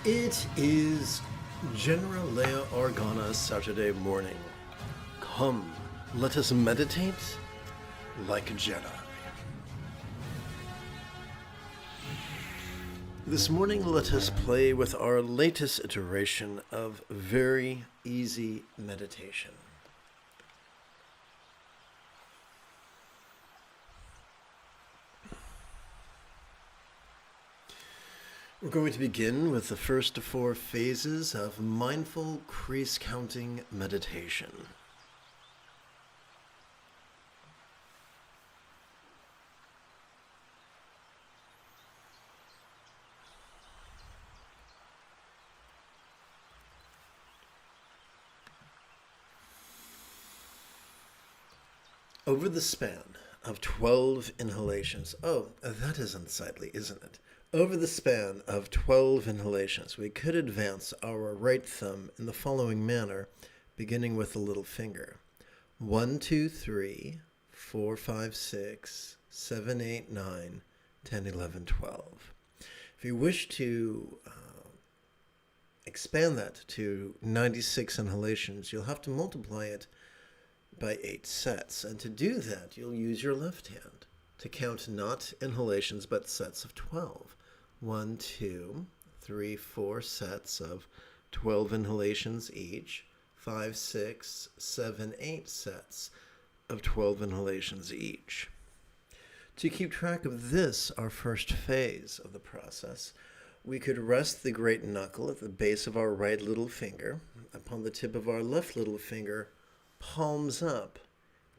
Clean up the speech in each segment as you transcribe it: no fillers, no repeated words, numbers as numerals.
It is Generalea Organa Saturday morning. Come, let us meditate like a Jedi. This morning, let us play with our latest iteration of very easy meditation. We're going to begin with the first of 4 phases of mindful crease counting meditation. Over the span of 12 inhalations, that is unsightly, isn't it? Over the span of 12 inhalations, we could advance our right thumb in the following manner, beginning with the little finger. 1, 2, 3, 4, 5, 6, 7, 8, 9, 10, 11, 12. If you wish to expand that to 96 inhalations, you'll have to multiply it by 8 sets. And to do that, you'll use your left hand to count not inhalations, but sets of 12. 1, 2, 3, 4 sets of 12 inhalations each. 5, 6, 7, 8 sets of 12 inhalations each. To keep track of this, our first phase of the process, we could rest the great knuckle at the base of our right little finger upon the tip of our left little finger, palms up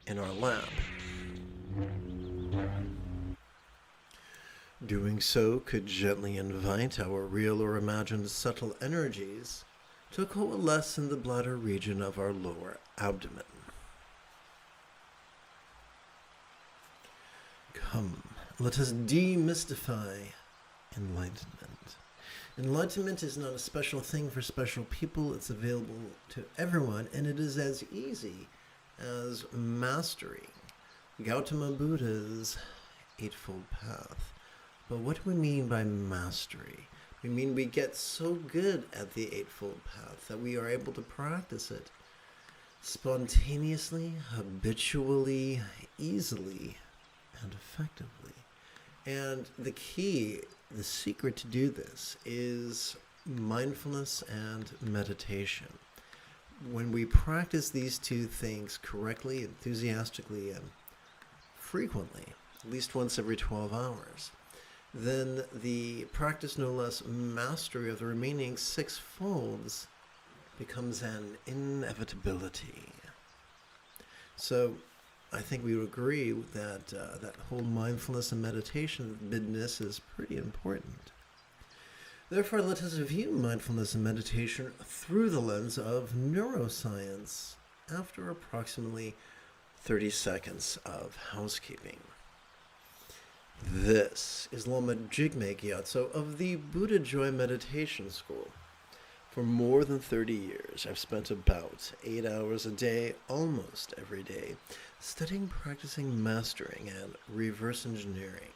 in our lap. Doing so could gently invite our real or imagined subtle energies to coalesce in the bladder region of our lower abdomen. Come, let us demystify enlightenment. Enlightenment is not a special thing for special people. It's available to everyone, and it is as easy as mastering Gautama Buddha's Eightfold Path. But what do we mean by mastery? We mean we get so good at the Eightfold Path that we are able to practice it spontaneously, habitually, easily, and effectively. And the key, the secret to do this is mindfulness and meditation. When we practice these two things correctly, enthusiastically, and frequently, at least once every 12 hours, then the practice, no less mastery of the remaining 6 folds becomes an inevitability. So I think we would agree that that whole mindfulness and meditation business is pretty important. Therefore, let us view mindfulness and meditation through the lens of neuroscience after approximately 30 seconds of housekeeping. This is Lama Jigme Gyatso of the Buddha Joy Meditation School. For more than 30 years, I've spent about 8 hours a day, almost every day, studying, practicing, mastering, and reverse engineering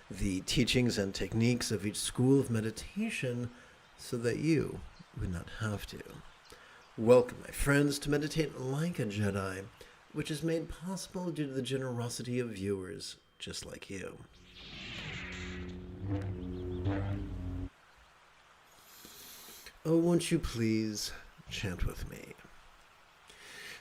the teachings and techniques of each school of meditation so that you would not have to. Welcome, my friends, to Meditate Like a Jedi, which is made possible due to the generosity of viewers just like you. Oh, won't you please chant with me?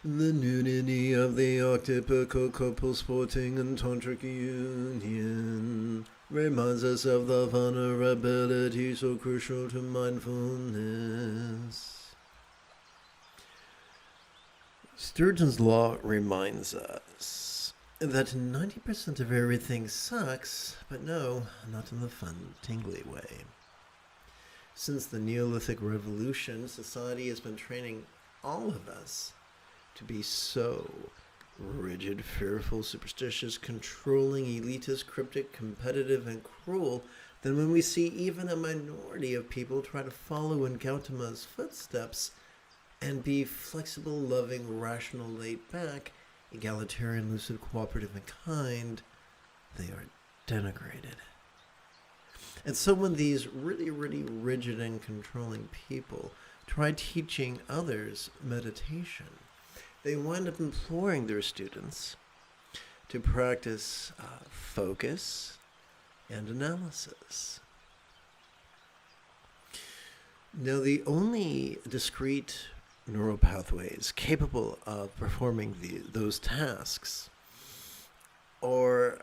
The nudity of the octuple couple sporting and tantric union reminds us of the vulnerability so crucial to mindfulness. Sturgeon's Law reminds us that 90% of everything sucks, but no, not in the fun, tingly way. Since the Neolithic Revolution, society has been training all of us to be so rigid, fearful, superstitious, controlling, elitist, cryptic, competitive, and cruel that when we see even a minority of people try to follow in Gautama's footsteps and be flexible, loving, rational, laid-back, egalitarian, lucid, cooperative, and kind, they are denigrated. And so when these really, really rigid and controlling people try teaching others meditation, they wind up imploring their students to practice focus and analysis. Now, the only discrete neural pathways capable of performing those tasks are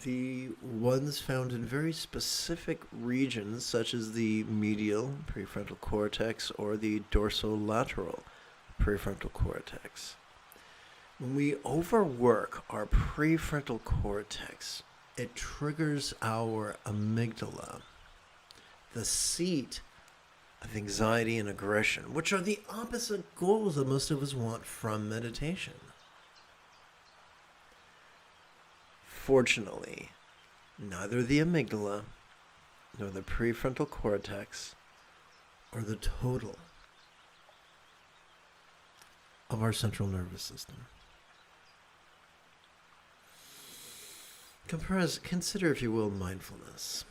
the ones found in very specific regions, such as the medial prefrontal cortex or the dorsolateral prefrontal cortex. When we overwork our prefrontal cortex, it triggers our amygdala, the seat of anxiety and aggression, which are the opposite goals that most of us want from meditation. Fortunately, neither the amygdala nor the prefrontal cortex are the total of our central nervous system. Consider, if you will, mindfulness.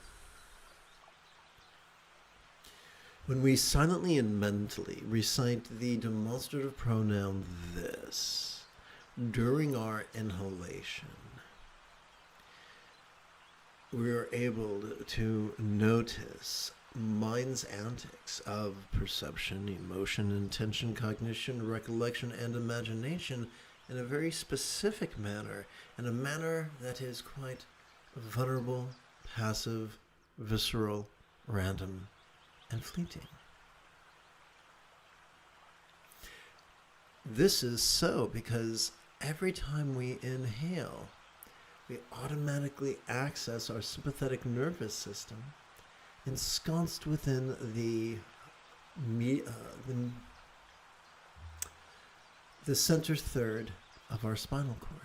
When we silently and mentally recite the demonstrative pronoun this during our inhalation, we are able to notice mind's antics of perception, emotion, intention, cognition, recollection, and imagination in a very specific manner, in a manner that is quite vulnerable, passive, visceral, random, and fleeting. This is so because every time we inhale, we automatically access our sympathetic nervous system ensconced within the center third of our spinal cord.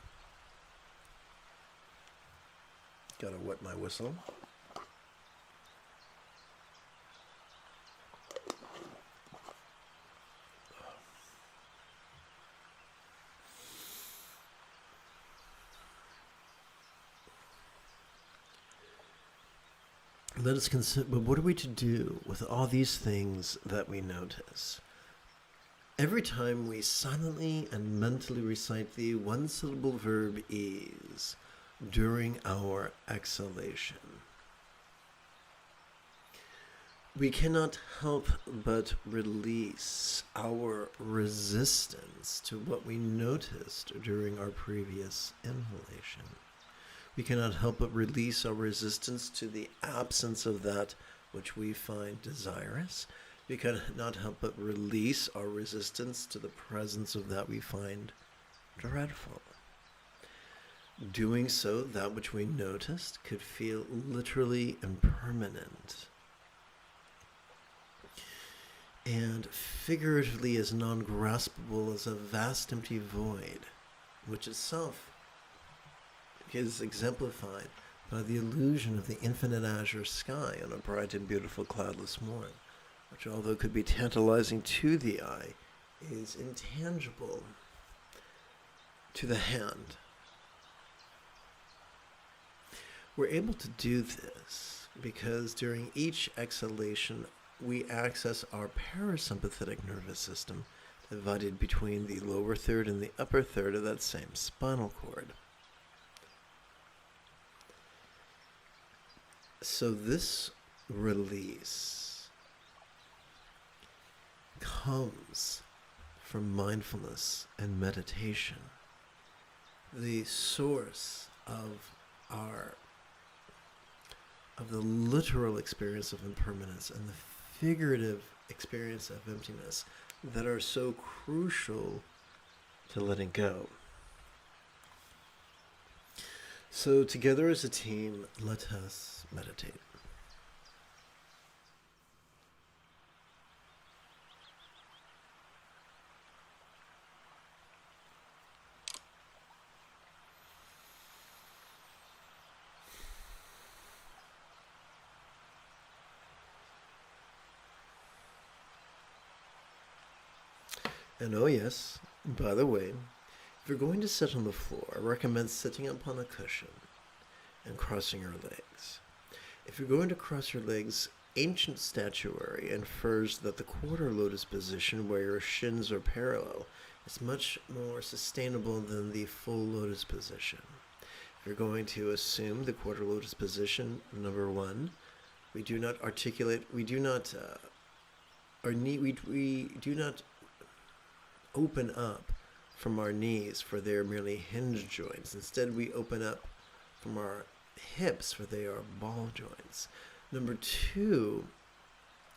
Gotta wet my whistle. Let us consider, but what are we to do with all these things that we notice? Every time we silently and mentally recite the one-syllable verb ease during our exhalation, we cannot help but release our resistance to what we noticed during our previous inhalation. We cannot help but release our resistance to the absence of that which we find desirous. We cannot help but release our resistance to the presence of that we find dreadful. Doing so, that which we noticed could feel literally impermanent, and figuratively as non-graspable as a vast empty void, which itself is exemplified by the illusion of the infinite azure sky on a bright and beautiful cloudless morn, which, although could be tantalizing to the eye, is intangible to the hand. We're able to do this because during each exhalation, we access our parasympathetic nervous system, divided between the lower third and the upper third of that same spinal cord. So this release comes from mindfulness and meditation, the source of the literal experience of impermanence and the figurative experience of emptiness that are so crucial to letting go. So together as a team, let us meditate. And oh yes, by the way, if you're going to sit on the floor, I recommend sitting upon a cushion and crossing your legs. If you're going to cross your legs, ancient statuary infers that the quarter lotus position, where your shins are parallel, is much more sustainable than the full lotus position. If you're going to assume the quarter lotus position, number one, we do not open up from our knees, for they are merely hinge joints. Instead, we open up from our hips, for they are ball joints. Number two,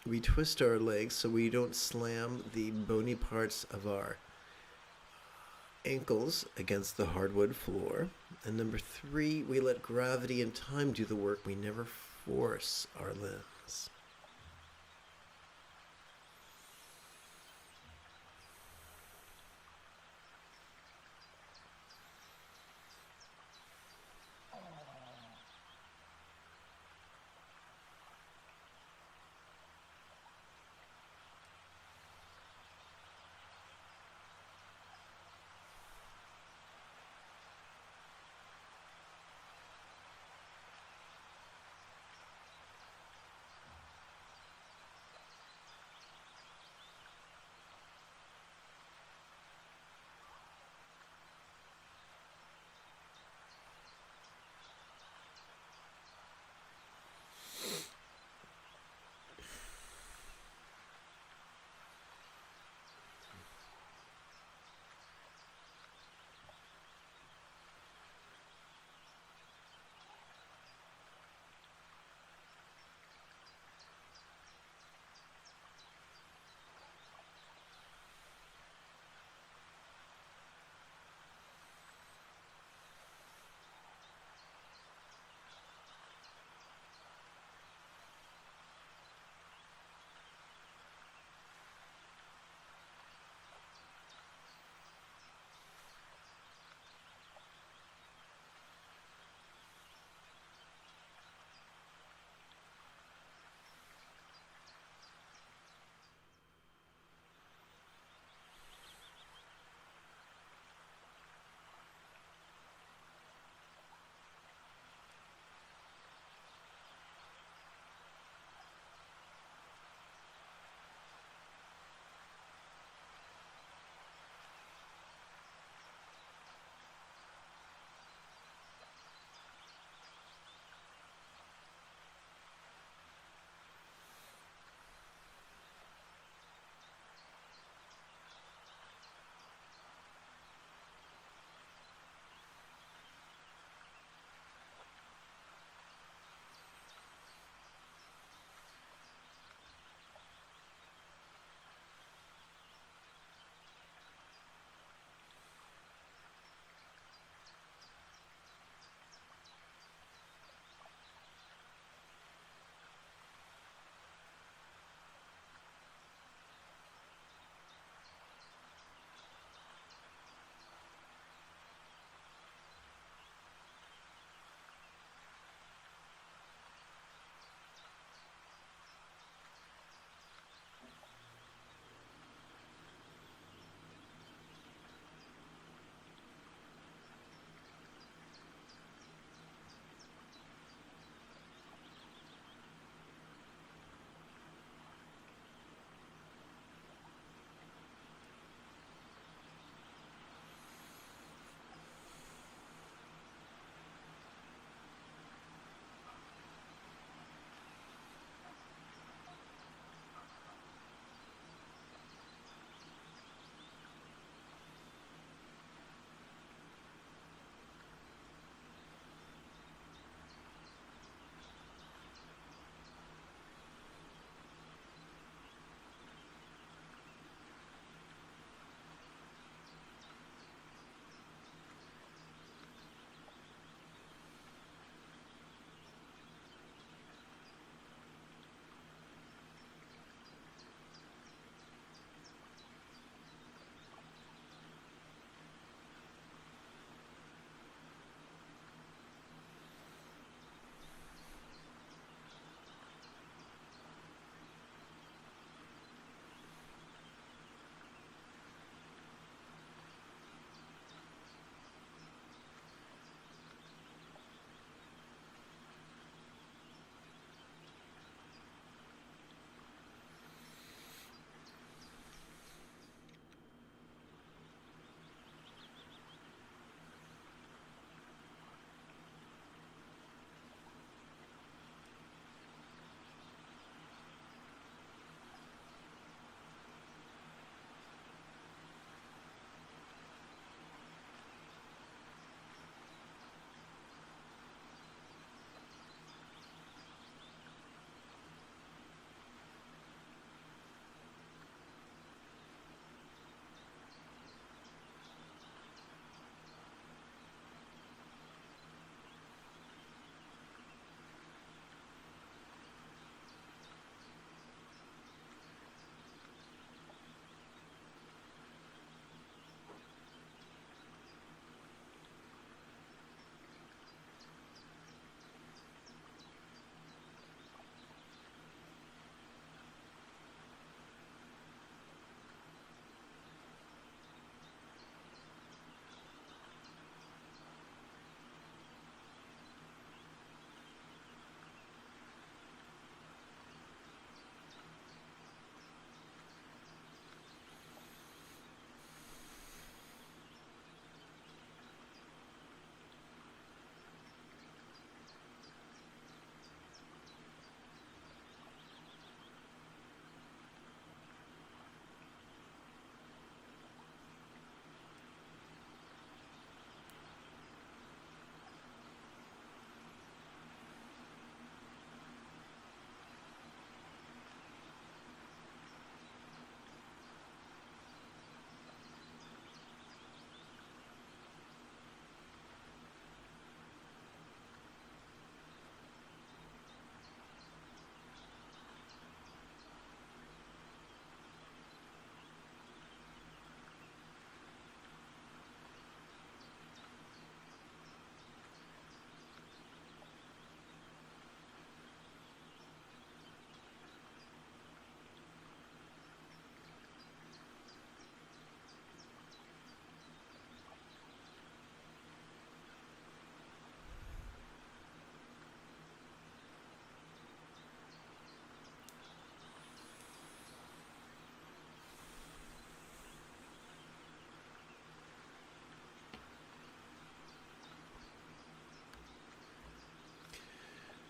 we twist our legs so we don't slam the bony parts of our ankles against the hardwood floor. And number three, we let gravity and time do the work. We never force our limbs.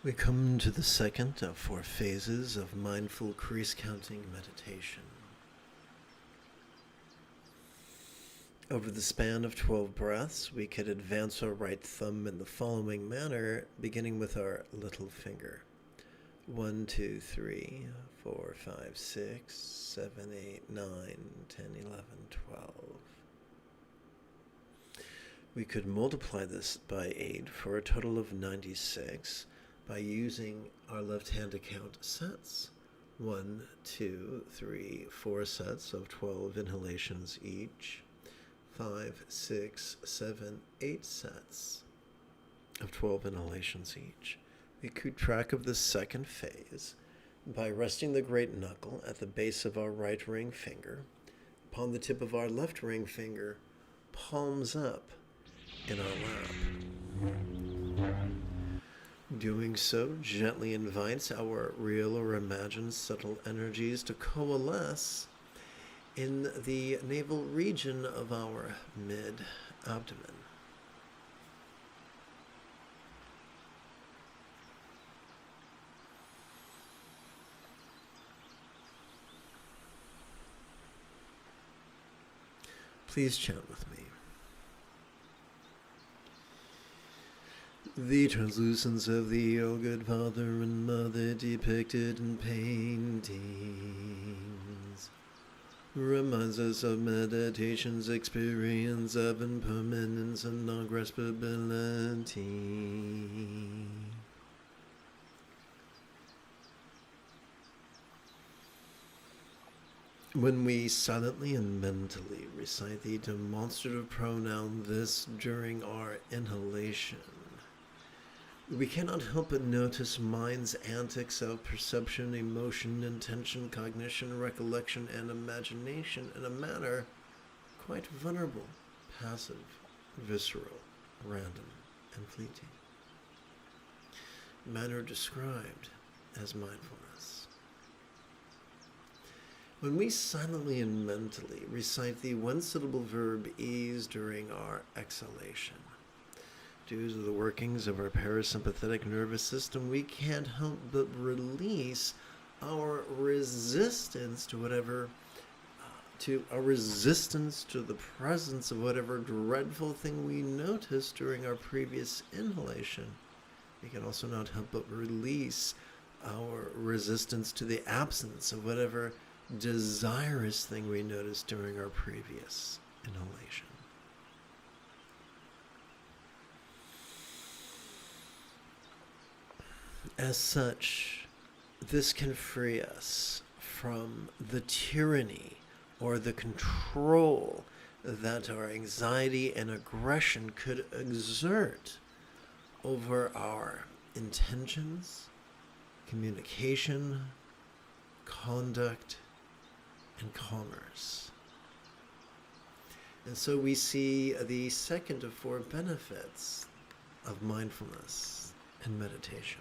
We come to the second of 4 phases of mindful crease counting meditation. Over the span of 12 breaths, we could advance our right thumb in the following manner, beginning with our little finger. 1, 2, 3, 4, 5, 6, 7, 8, 9, 10, 11, 12. We could multiply this by 8 for a total of 96 by using our left hand to count sets. 1, 2, 3, 4 sets of 12 inhalations each. 5, 6, 7, 8 sets of 12 inhalations each. We keep track of the second phase by resting the great knuckle at the base of our right ring finger, upon the tip of our left ring finger, palms up in our lap. Doing so gently invites our real or imagined subtle energies to coalesce in the navel region of our mid-abdomen. Please chant with me. The translucence of the O good Father and Mother depicted in paintings reminds us of meditation's experience of impermanence and non-graspability. When we silently and mentally recite the demonstrative pronoun this during our inhalation, we cannot help but notice mind's antics of perception, emotion, intention, cognition, recollection, and imagination in a manner quite vulnerable, passive, visceral, random, and fleeting. Manner described as mindfulness. When we silently and mentally recite the one-syllable verb ease during our exhalation, due to the workings of our parasympathetic nervous system, we can't help but release our resistance to whatever, to the presence of whatever dreadful thing we noticed during our previous inhalation. We can also not help but release our resistance to the absence of whatever desirous thing we noticed during our previous inhalation. As such, this can free us from the tyranny or the control that our anxiety and aggression could exert over our intentions, communication, conduct, and commerce. And so we see the second of 4 benefits of mindfulness and meditation.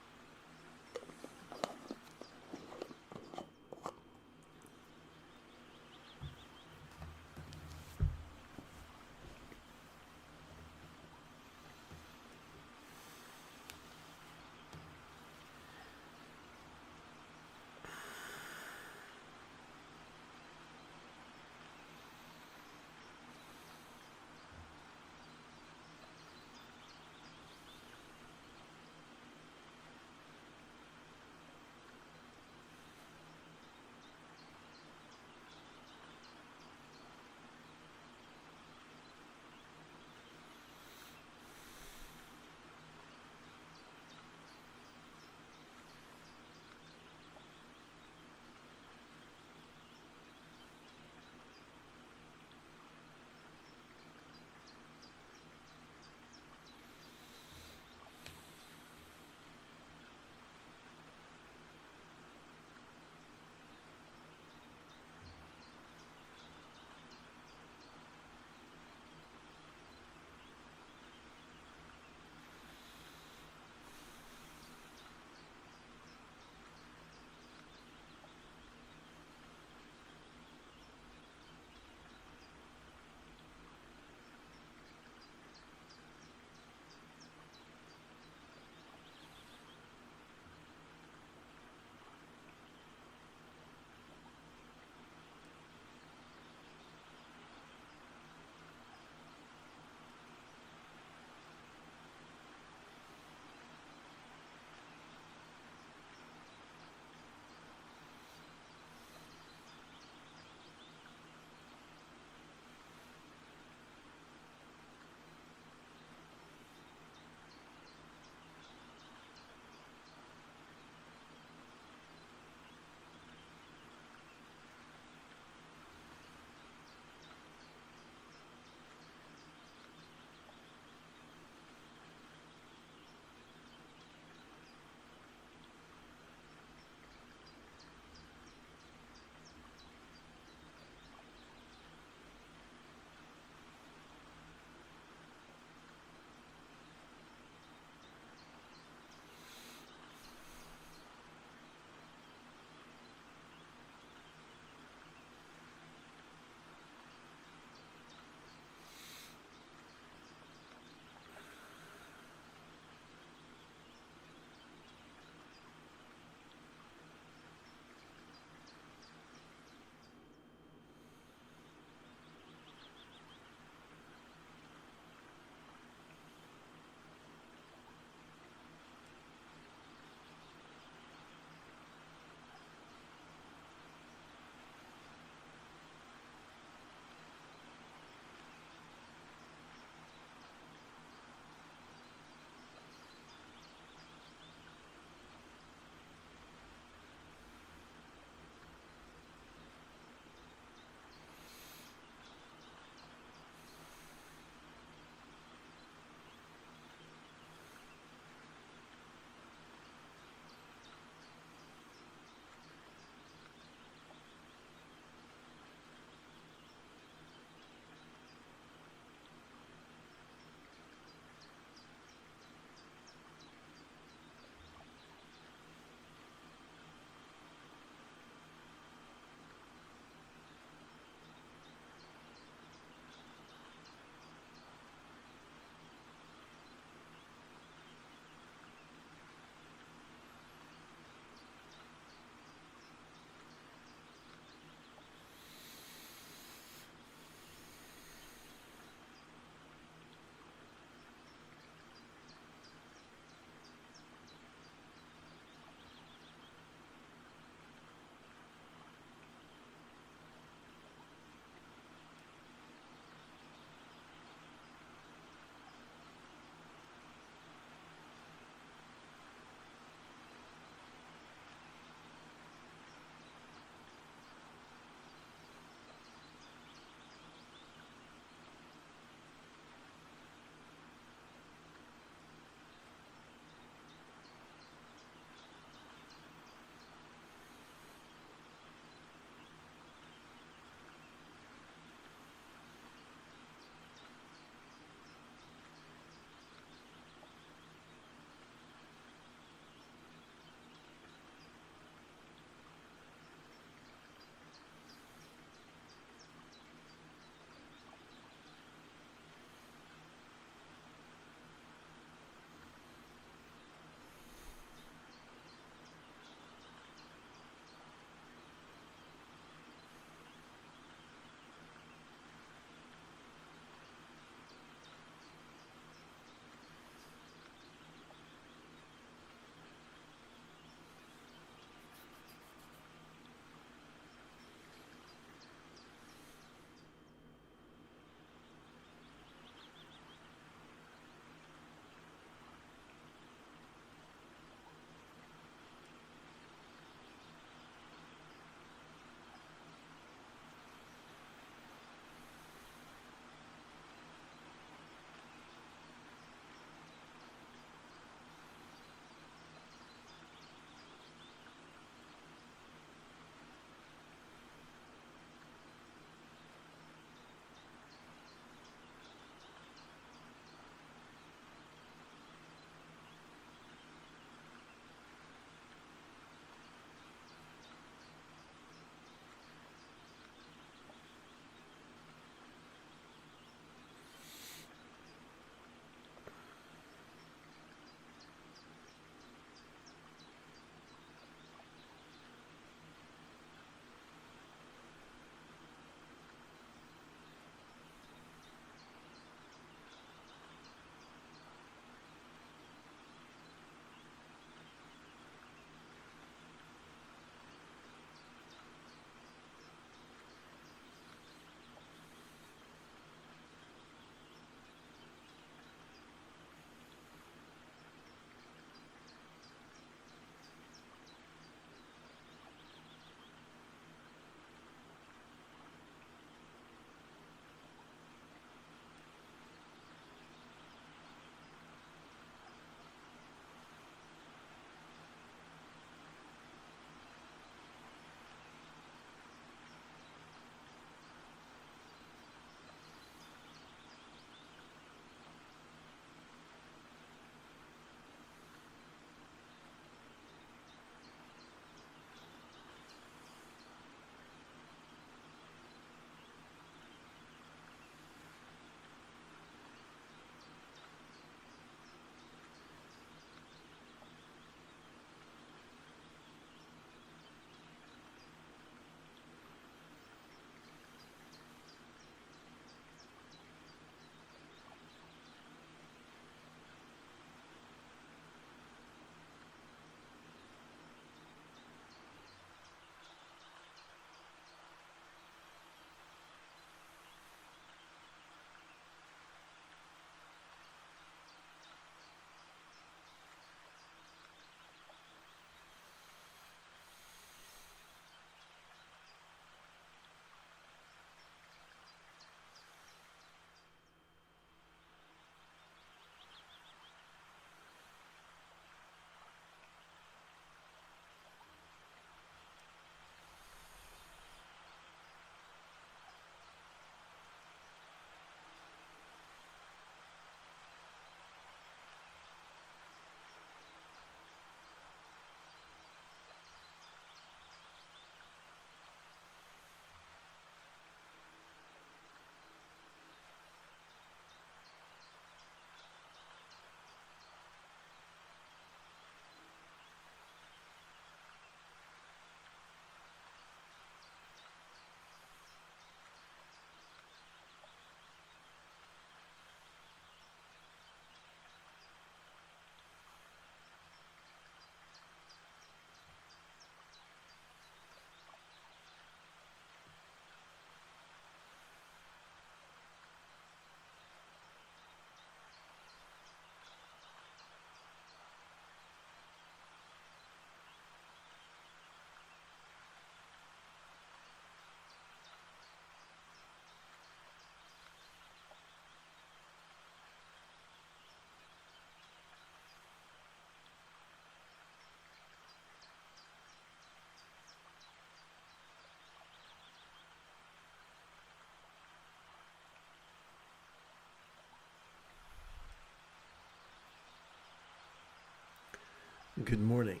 Good morning.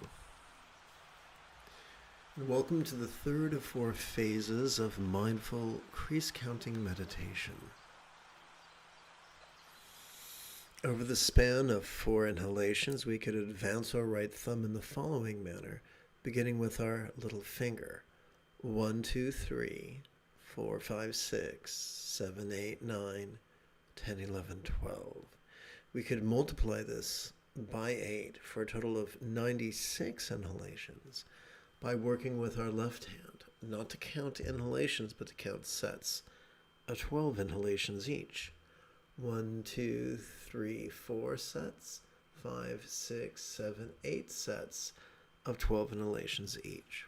And welcome to the third of 4 phases of mindful crease counting meditation. Over the span of 4 inhalations, we could advance our right thumb in the following manner, beginning with our little finger. 1, 2, 3, 4, 5, 6, 7, 8, 9, 10, 11, 12. We could multiply this by 8 for a total of 96 inhalations by working with our left hand, not to count inhalations, but to count sets of 12 inhalations each. 1, 2, 3, 4 sets, 5, 6, 7, 8 sets of 12 inhalations each.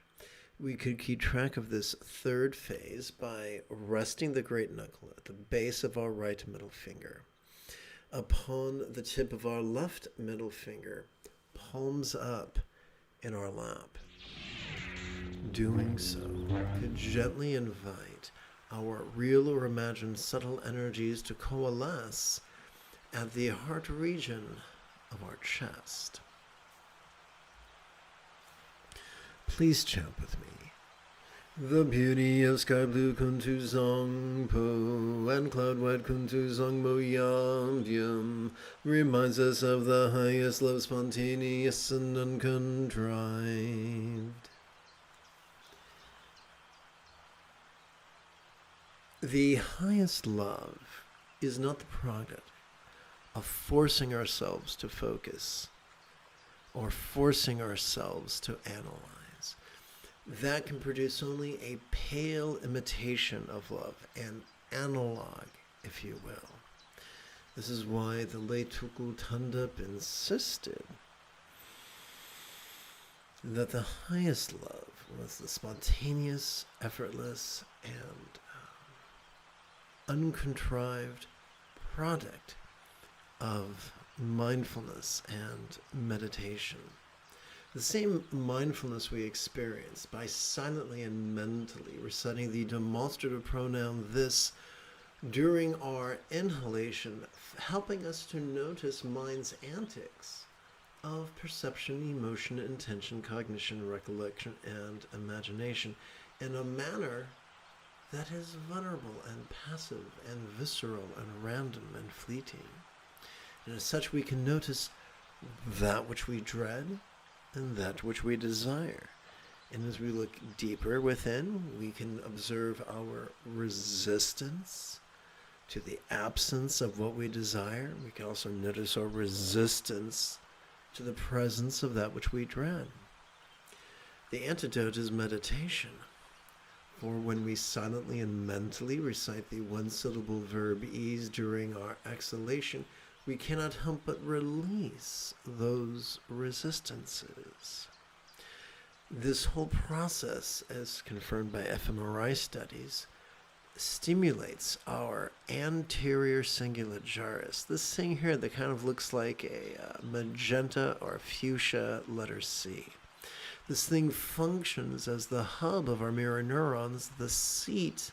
We could keep track of this third phase by resting the great knuckle at the base of our right middle finger. Upon the tip of our left middle finger, palms up in our lap. Doing so, we could gently invite our real or imagined subtle energies to coalesce at the heart region of our chest. Please chant with me. The beauty of sky blue kuntu zongpo and cloud white kuntu zongmo yam reminds us of the highest love, spontaneous and uncontrived. The highest love is not the product of forcing ourselves to focus or forcing ourselves to analyze. That can produce only a pale imitation of love, an analog, if you will. This is why the late Tukul Tundap insisted that the highest love was the spontaneous, effortless, and uncontrived product of mindfulness and meditation. The same mindfulness we experience by silently and mentally reciting the demonstrative pronoun this during our inhalation, helping us to notice mind's antics of perception, emotion, intention, cognition, recollection, and imagination in a manner that is vulnerable and passive and visceral and random and fleeting. And as such, we can notice that which we dread and that which we desire. And as we look deeper within, we can observe our resistance to the absence of what we desire. We can also notice our resistance to the presence of that which we dread. The antidote is meditation. For when we silently and mentally recite the one-syllable verb ease during our exhalation, we cannot help but release those resistances. This whole process, as confirmed by fMRI studies, stimulates our anterior cingulate gyrus. This thing here that kind of looks like a magenta or fuchsia letter C. This thing functions as the hub of our mirror neurons, the seat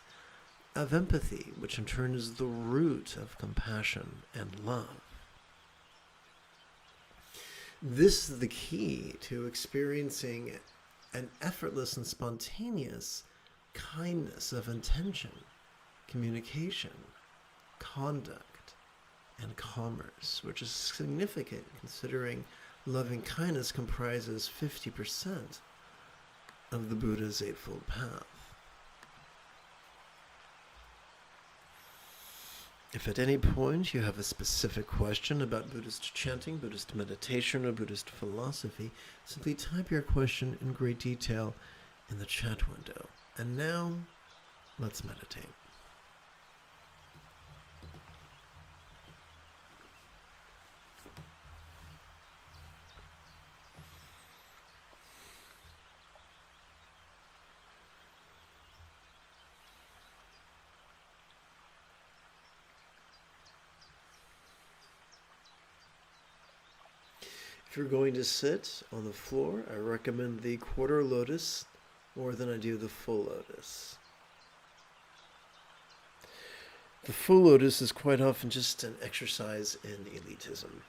of empathy, which in turn is the root of compassion and love. This is the key to experiencing an effortless and spontaneous kindness of intention, communication, conduct, and commerce, which is significant considering loving kindness comprises 50% of the Buddha's Eightfold Path. If at any point you have a specific question about Buddhist chanting, Buddhist meditation, or Buddhist philosophy, simply type your question in great detail in the chat window. And now, let's meditate. If you're going to sit on the floor, I recommend the quarter lotus more than I do the full lotus. The full lotus is quite often just an exercise in elitism.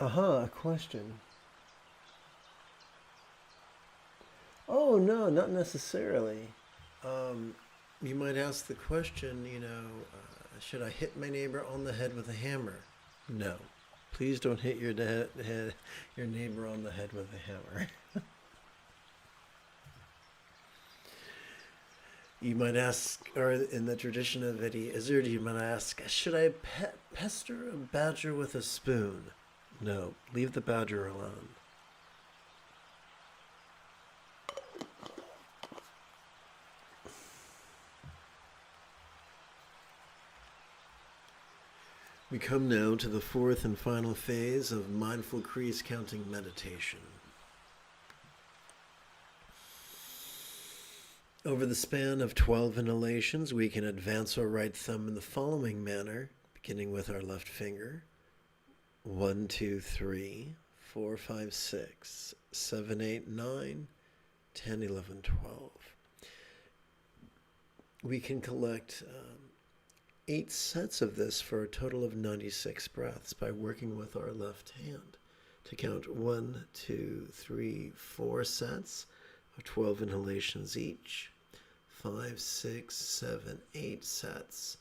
A question. Oh, no, not necessarily. You might ask the question, should I hit my neighbor on the head with a hammer? No. Please don't hit your neighbor on the head with a hammer. You might ask, or in the tradition of Eddie Izzard, you might ask, should I pester a badger with a spoon? No, leave the badger alone. We come now to the fourth and final phase of mindful crease counting meditation. Over the span of 12 inhalations, we can advance our right thumb in the following manner, beginning with our left finger. 1, 2, 3, 4, 5, 6, 7, 8, 9, 10, 11, 12. We can collect 8 sets of this for a total of 96 breaths by working with our left hand to count 1, 2, 3, 4 sets of 12 inhalations each. 5, 6, 7, 8 sets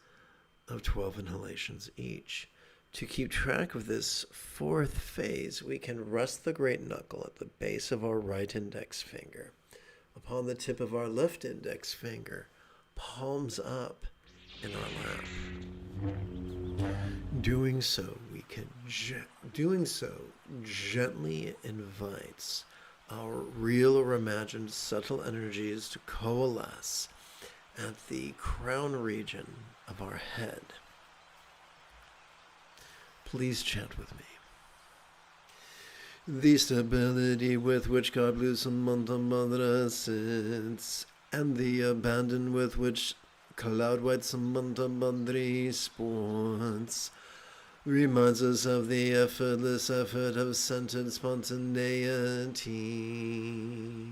of 12 inhalations each. To keep track of this fourth phase, we can rest the great knuckle at the base of our right index finger, upon the tip of our left index finger, palms up in our lap. Doing so gently invites our real or imagined subtle energies to coalesce at the crown region of our head. Please chant with me. The stability with which Kablu Samanta Madra sits, and the abandon with which Cloud White Samanta Bandri sports, reminds us of the effortless effort of centered spontaneity.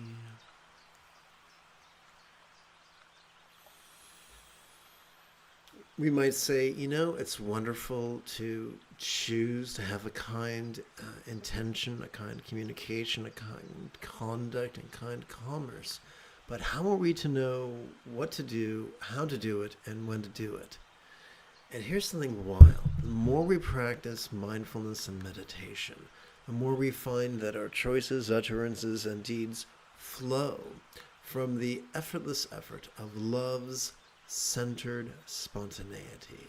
We might say, it's wonderful to choose to have a kind intention, a kind communication, a kind conduct, and kind commerce. But how are we to know what to do, how to do it, and when to do it? And here's something wild. The more we practice mindfulness and meditation, the more we find that our choices, utterances, and deeds flow from the effortless effort of love's centered spontaneity.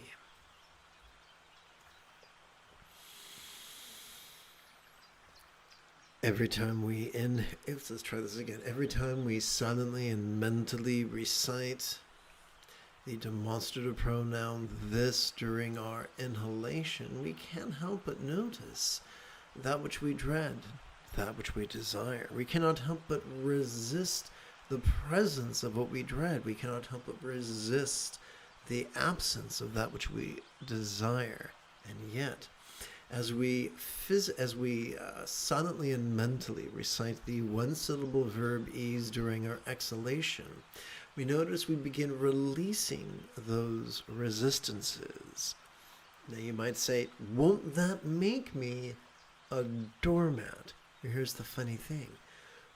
Every time we let's try this again. Every time we silently and mentally recite the demonstrative pronoun this during our inhalation, we can't help but notice that which we dread, that which we desire. We cannot help but resist the presence of what we dread. We cannot help but resist the absence of that which we desire. And yet, as we silently and mentally recite the one-syllable verb ease during our exhalation, we notice we begin releasing those resistances. Now you might say, won't that make me a doormat? Here's the funny thing.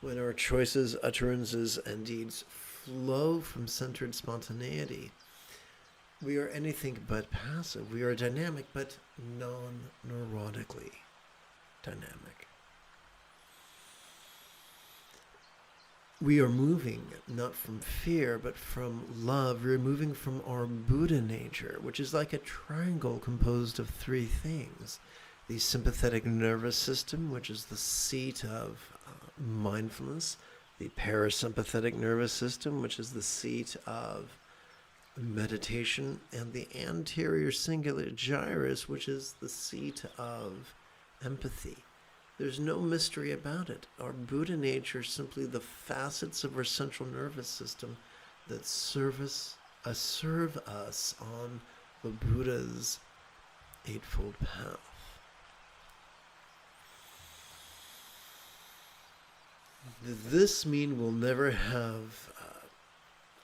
When our choices, utterances, and deeds flow from centered spontaneity, we are anything but passive. We are dynamic, but non-neurotically dynamic. We are moving not from fear, but from love. We're moving from our Buddha nature, which is like a triangle composed of 3 things. The sympathetic nervous system, which is the seat of mindfulness, the parasympathetic nervous system, which is the seat of meditation, and the anterior cingulate gyrus, which is the seat of empathy. There's no mystery about it. Our Buddha nature is simply the facets of our central nervous system that serve us on the Buddha's Eightfold Path. Does this mean we'll never have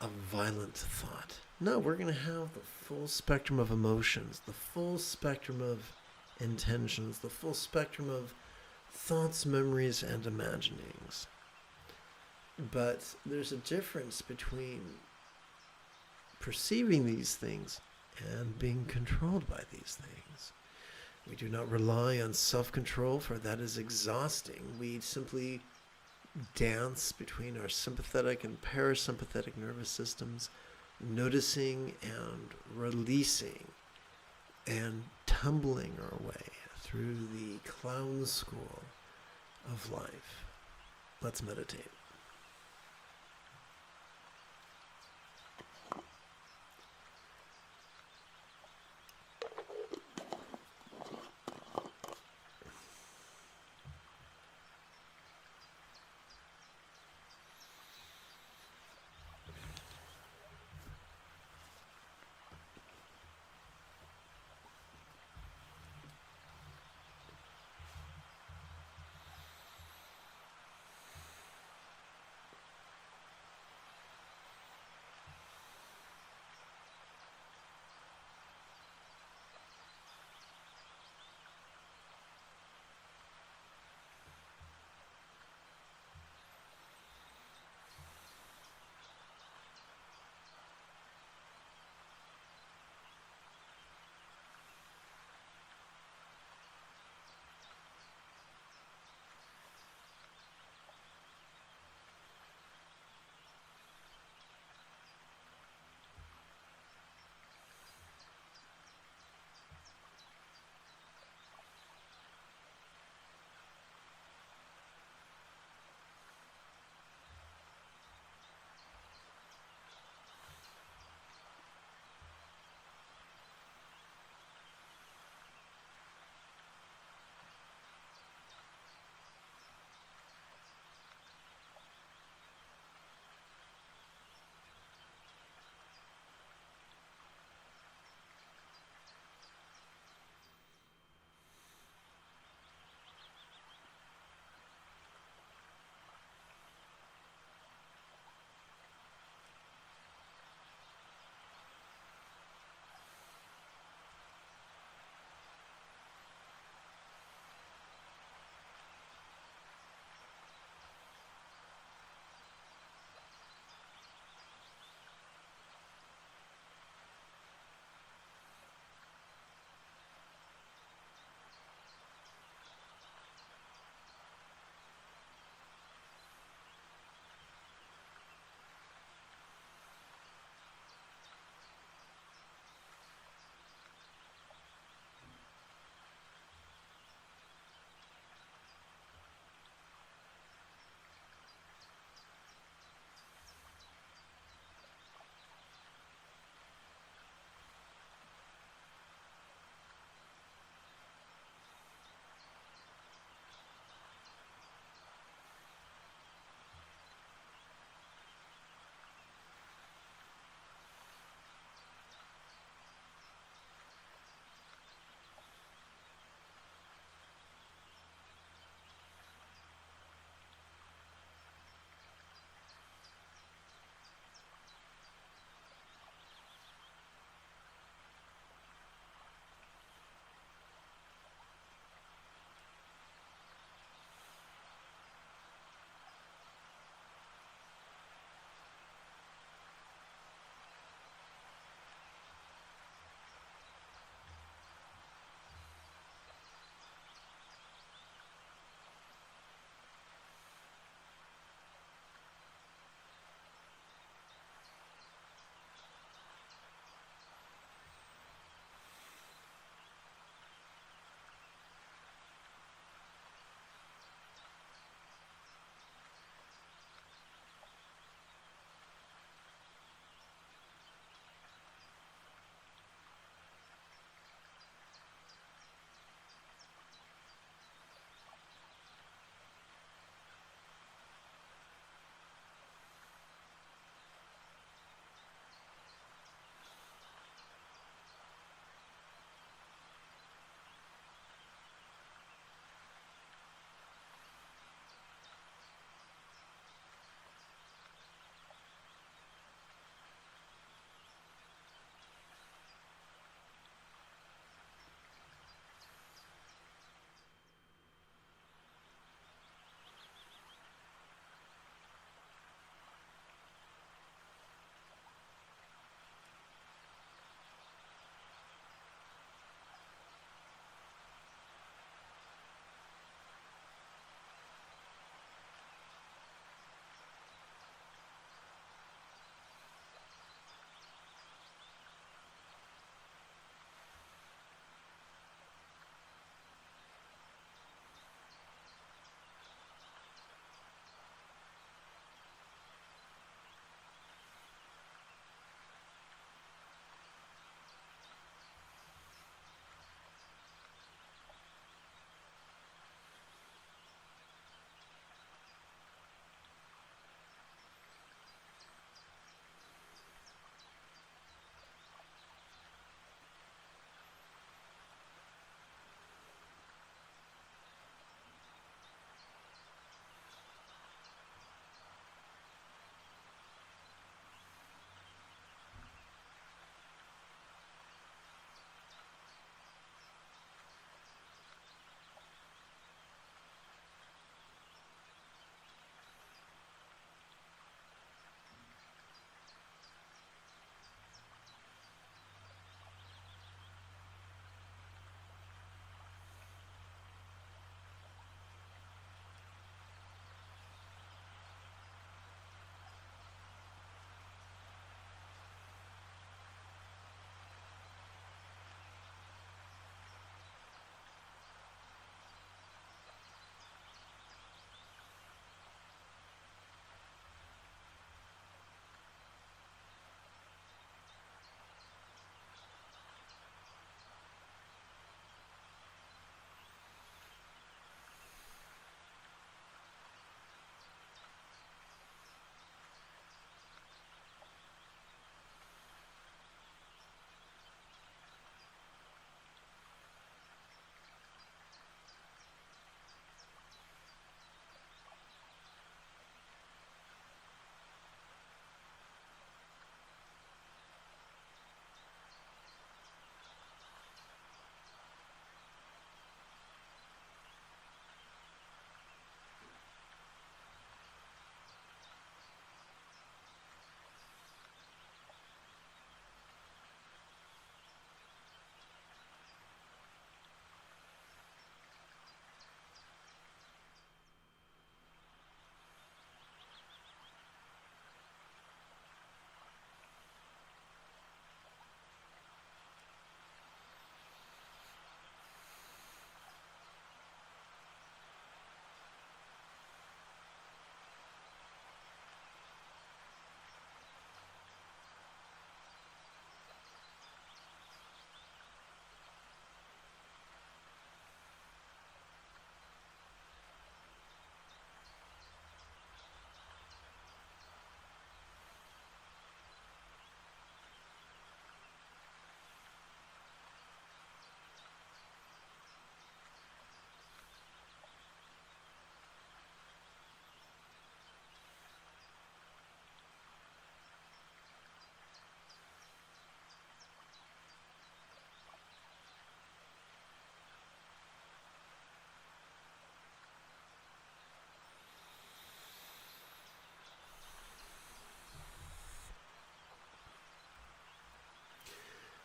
a violent thought? No, we're going to have the full spectrum of emotions, the full spectrum of intentions, the full spectrum of thoughts, memories, and imaginings. But there's a difference between perceiving these things and being controlled by these things. We do not rely on self-control, for that is exhausting. We simply dance between our sympathetic and parasympathetic nervous systems, noticing and releasing and tumbling our way through the clown school of life. Let's meditate.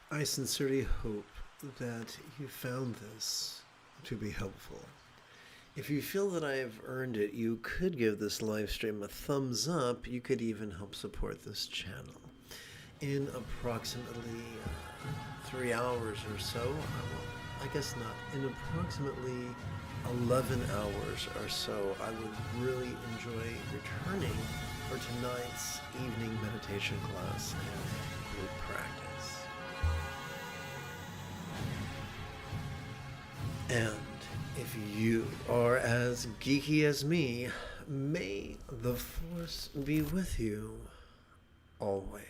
I sincerely hope that you found this to be helpful. If you feel that I have earned it, you could give this live stream a thumbs up. You could even help support this channel. In approximately 3 hours or so, I guess not, in approximately 11 hours or so, I would really enjoy returning for tonight's evening meditation class and group practice. And if you are as geeky as me, may the Force be with you always.